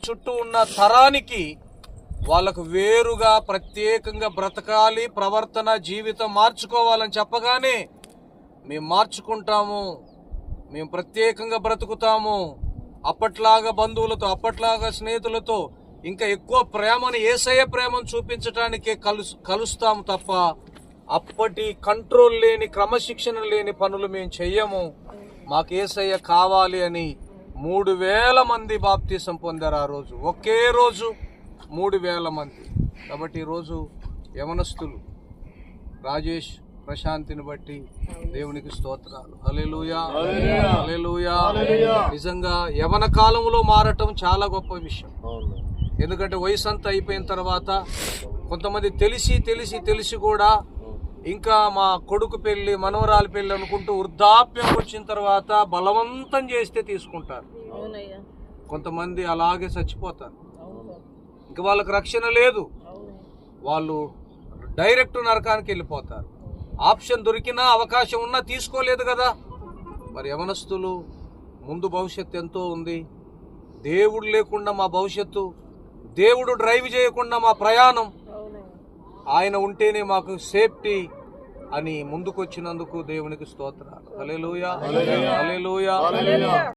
చుట్టూ ఉన్న తరానికి వాళ్ళకు వేరుగా ప్రత్యేకంగా బ్రతకాలి, ప్రవర్తన జీవితం మార్చుకోవాలని చెప్పగానే మేము మార్చుకుంటాము, మేము ప్రత్యేకంగా బ్రతుకుతాము, అప్పట్లాగా బంధువులతో అప్పట్లాగా స్నేహితులతో ఇంకా ఎక్కువ ప్రేమను యేసయ్య ప్రేమను చూపించడానికే కలుస్తాము తప్ప అప్పటి కంట్రోల్ లేని క్రమశిక్షణ లేని పనులు మేము చెయ్యము. మాకు యేసయ్య కావాలి అని 3,000 మంది బాప్తీసం పొందారు ఆ రోజు, ఒకే రోజు 3,000 మంది. కాబట్టి ఈరోజు యవనస్తులు రాజేష్ ప్రశాంతిని బట్టి దేవునికి స్తోత్రాలు. హల్లెలూయా, హల్లెలూయా. నిజంగా యవన కాలంలో మారటం చాలా గొప్ప విషయం. ఎందుకంటే వయసు అంతా అయిపోయిన తర్వాత కొంతమంది తెలిసి కూడా ఇంకా మా కొడుకు పెళ్లి మనవరాలి పెళ్లి అనుకుంటూ వృద్ధాప్యం వచ్చిన తర్వాత బలవంతం చేస్తే తీసుకుంటారు. కొంతమంది అలాగే చచ్చిపోతారు, ఇంకా వాళ్ళకి రక్షణ లేదు, వాళ్ళు డైరెక్ట్ నరకానికి వెళ్ళిపోతారు. ఆప్షన్ దొరికినా అవకాశం ఉన్నా తీసుకోలేదు కదా. మరి యవనస్తులు ముందు భవిష్యత్తు ఎంతో ఉంది. దేవుడు లేకుండా మా భవిష్యత్తు, దేవుడు డ్రైవ్ చేయకుండా మా ప్రయాణం, ఆయన ఉంటేనే మాకు సేఫ్టీ అని ముందుకొచ్చినందుకు దేవునికి స్తోత్రాలు. హల్లెలూయా, హల్లెలూయా.